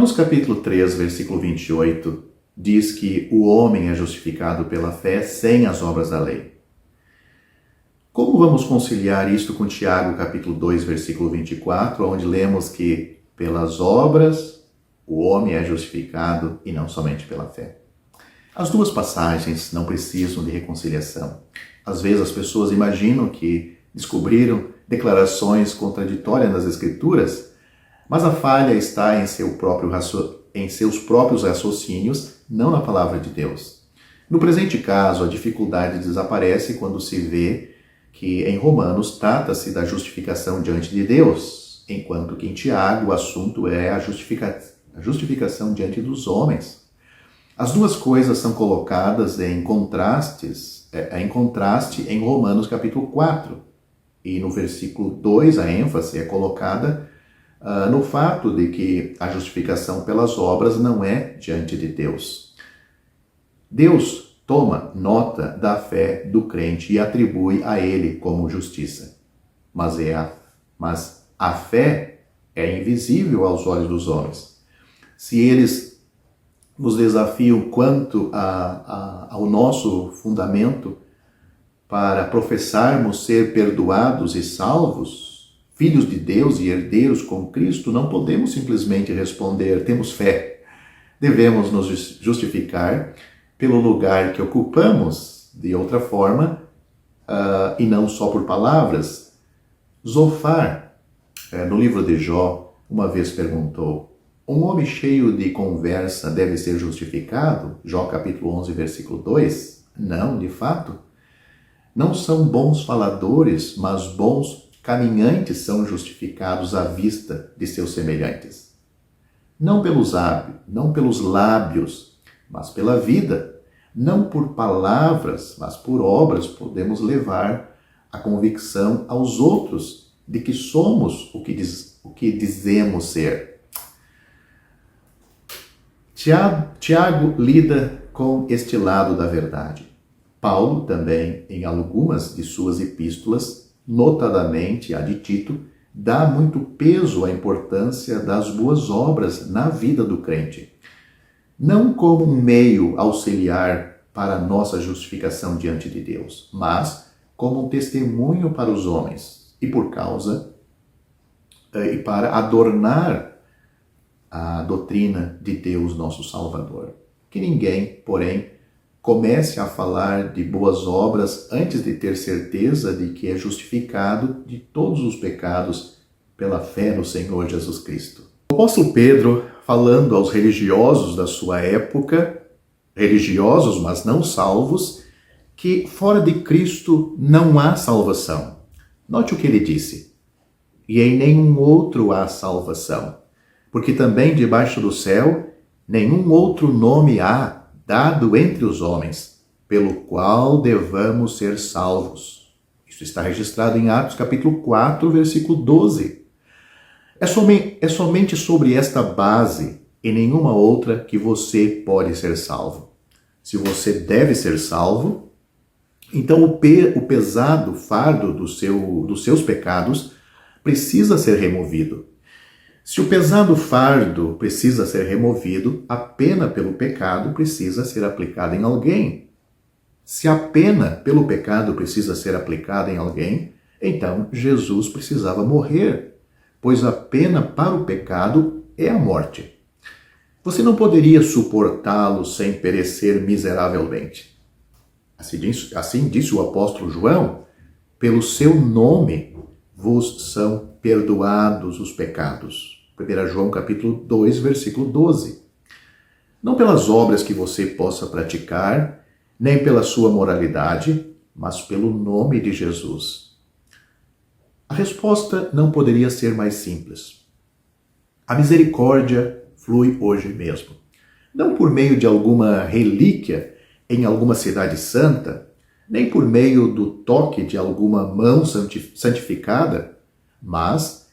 Romanos capítulo 3, versículo 28, diz que o homem é justificado pela fé sem as obras da lei. Como vamos conciliar isto com Tiago capítulo 2, versículo 24, onde lemos que pelas obras o homem é justificado e não somente pela fé? As duas passagens não precisam de reconciliação. Às vezes as pessoas imaginam que descobriram declarações contraditórias nas Escrituras, mas a falha está em seus próprios raciocínios, não na palavra de Deus. No presente caso, a dificuldade desaparece quando se vê que em Romanos trata-se da justificação diante de Deus, enquanto que em Tiago o assunto é a justificação diante dos homens. As duas coisas são colocadas em contraste em Romanos capítulo 4. E no versículo 2 a ênfase é colocada no fato de que a justificação pelas obras não é diante de Deus. Deus toma nota da fé do crente e atribui a ele como justiça. Mas a fé é invisível aos olhos dos homens. Se eles nos desafiam quanto ao nosso fundamento para professarmos ser perdoados e salvos, filhos de Deus e herdeiros com Cristo, não podemos simplesmente responder, temos fé. Devemos nos justificar pelo lugar que ocupamos, de outra forma, e não só por palavras. Zofar, no livro de Jó, uma vez perguntou, um homem cheio de conversa deve ser justificado? Jó capítulo 11, versículo 2. Não, de fato. Não são bons faladores, mas bons caminhantes são justificados à vista de seus semelhantes. Não pelos lábios, mas pela vida. Não por palavras, mas por obras podemos levar a convicção aos outros de que somos o que dizemos ser. Tiago lida com este lado da verdade. Paulo também, em algumas de suas epístolas, notadamente a de Tito, dá muito peso à importância das boas obras na vida do crente. Não como um meio auxiliar para a nossa justificação diante de Deus, mas como um testemunho para os homens e para adornar a doutrina de Deus, nosso Salvador. Que ninguém, porém, comece a falar de boas obras antes de ter certeza de que é justificado de todos os pecados pela fé no Senhor Jesus Cristo. O apóstolo Pedro, falando aos religiosos da sua época, religiosos, mas não salvos, que fora de Cristo não há salvação. Note o que ele disse. E em nenhum outro há salvação, porque também debaixo do céu nenhum outro nome há dado entre os homens, pelo qual devamos ser salvos. Isso está registrado em Atos capítulo 4, versículo 12. É somente sobre esta base e nenhuma outra que você pode ser salvo. Se você deve ser salvo, então o pesado fardo dos seus pecados precisa ser removido. Se o pesado fardo precisa ser removido, a pena pelo pecado precisa ser aplicada em alguém. Se a pena pelo pecado precisa ser aplicada em alguém, então Jesus precisava morrer, pois a pena para o pecado é a morte. Você não poderia suportá-lo sem perecer miseravelmente. Assim disse o apóstolo João, pelo seu nome vos são perdoados os pecados. 1 João capítulo 2, versículo 12. Não pelas obras que você possa praticar, nem pela sua moralidade, mas pelo nome de Jesus. A resposta não poderia ser mais simples. A misericórdia flui hoje mesmo. Não por meio de alguma relíquia em alguma cidade santa, nem por meio do toque de alguma mão santificada, mas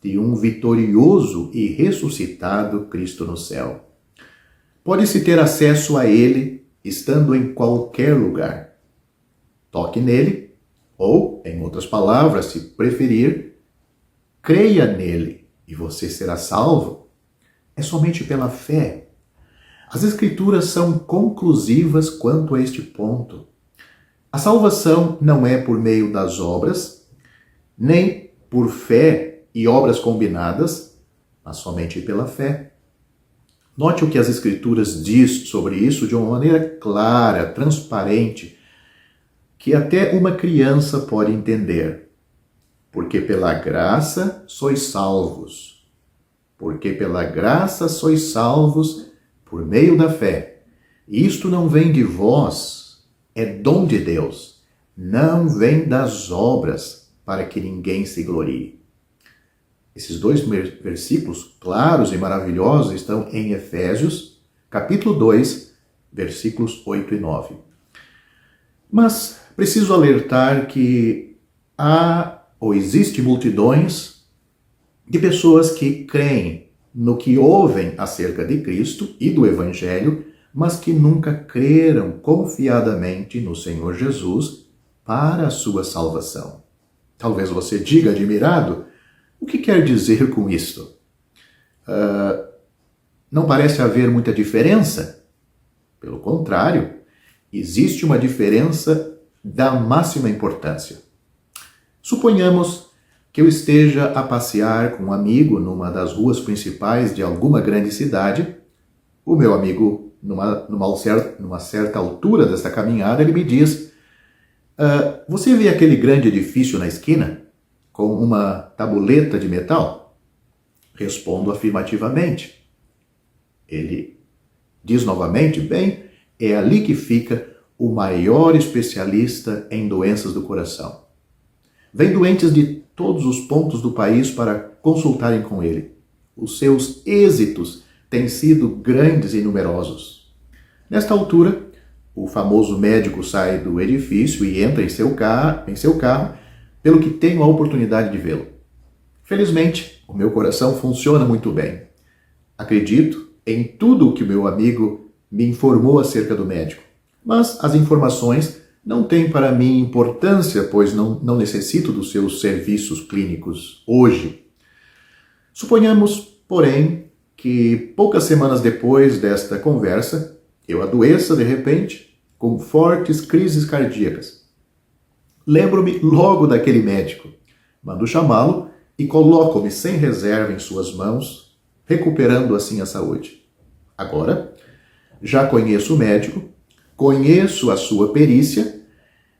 de um vitorioso e ressuscitado Cristo no céu. Pode-se ter acesso a Ele estando em qualquer lugar. Toque nele, ou, em outras palavras, se preferir, creia nele e você será salvo. é somente pela fé. As Escrituras são conclusivas quanto a este ponto. A salvação não é por meio das obras, nem por fé e obras combinadas, mas somente pela fé. Note o que as Escrituras diz sobre isso de uma maneira clara, transparente, que até uma criança pode entender. Porque pela graça sois salvos. Porque pela graça sois salvos por meio da fé. Isto não vem de vós, é dom de Deus. Não vem das obras, para que ninguém se glorie. Esses dois versículos claros e maravilhosos estão em Efésios, capítulo 2, versículos 8 e 9. Mas preciso alertar que há ou existe multidões de pessoas que creem no que ouvem acerca de Cristo e do Evangelho, mas que nunca creram confiadamente no Senhor Jesus para a sua salvação. Talvez você diga admirado, o que quer dizer com isto? Não parece haver muita diferença? Pelo contrário, existe uma diferença da máxima importância. Suponhamos que eu esteja a passear com um amigo numa das ruas principais de alguma grande cidade. O meu amigo, numa certa altura dessa caminhada, ele me diz: você vê aquele grande edifício na esquina, com uma tabuleta de metal? Respondo afirmativamente. Ele diz novamente: bem, é ali que fica o maior especialista em doenças do coração. Vem doentes de todos os pontos do país para consultarem com ele. Os seus êxitos têm sido grandes e numerosos. Nesta altura, o famoso médico sai do edifício e entra em seu carro, pelo que tenho a oportunidade de vê-lo. Felizmente, o meu coração funciona muito bem. Acredito em tudo o que o meu amigo me informou acerca do médico, mas as informações não têm para mim importância, pois não necessito dos seus serviços clínicos hoje. Suponhamos, porém, que poucas semanas depois desta conversa, eu adoeça de repente com fortes crises cardíacas. Lembro-me logo daquele médico. Mando chamá-lo e coloco-me sem reserva em suas mãos, recuperando assim a saúde. Agora, já conheço o médico, conheço a sua perícia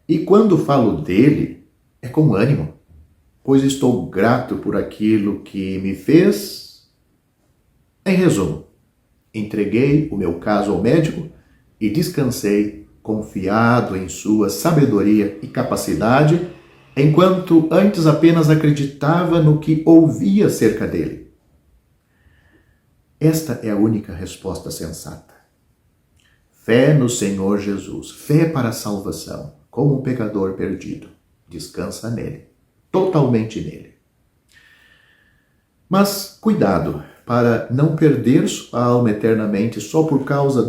e quando falo dele é com ânimo, pois estou grato por aquilo que me fez. Em resumo, entreguei o meu caso ao médico e descansei confiado em sua sabedoria e capacidade, enquanto antes apenas acreditava no que ouvia acerca dele. Esta é a única resposta sensata. Fé no Senhor Jesus, fé para a salvação, como um pecador perdido. Descansa nele, totalmente nele. Mas cuidado para não perder sua alma eternamente só por causa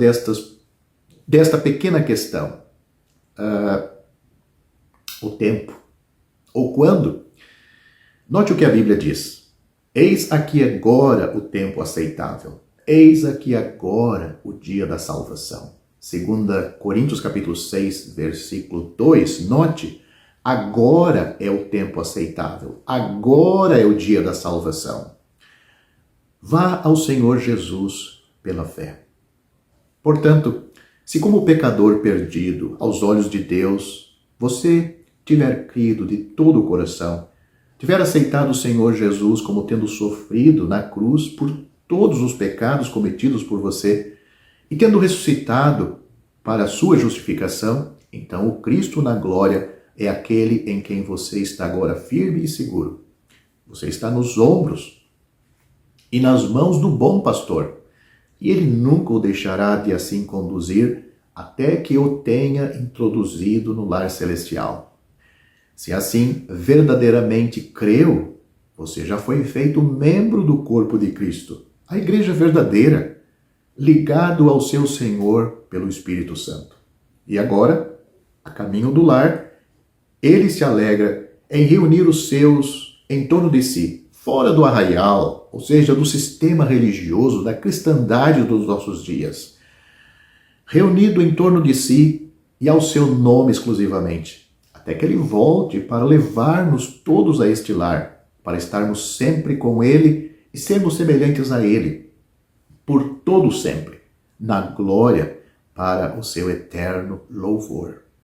desta pequena questão. O tempo. Ou quando? Note o que a Bíblia diz. Eis aqui agora o tempo aceitável. Eis aqui agora o dia da salvação. 2 Coríntios capítulo 6, versículo 2. Note, agora é o tempo aceitável. Agora é o dia da salvação. Vá ao Senhor Jesus pela fé. Portanto, se como pecador perdido aos olhos de Deus, você tiver crido de todo o coração, tiver aceitado o Senhor Jesus como tendo sofrido na cruz por todos os pecados cometidos por você e tendo ressuscitado para a sua justificação, então o Cristo na glória é aquele em quem você está agora firme e seguro. Você está nos ombros e nas mãos do bom pastor, e ele nunca o deixará de assim conduzir até que o tenha introduzido no lar celestial. Se assim verdadeiramente creu, você já foi feito membro do corpo de Cristo, a igreja verdadeira, ligado ao seu Senhor pelo Espírito Santo. E agora, a caminho do lar, ele se alegra em reunir os seus em torno de si, fora do arraial, ou seja, do sistema religioso, da cristandade dos nossos dias, reunido em torno de si e ao seu nome exclusivamente, até que ele volte para levar-nos todos a este lar, para estarmos sempre com ele e sermos semelhantes a ele, por todo sempre, na glória, para o seu eterno louvor.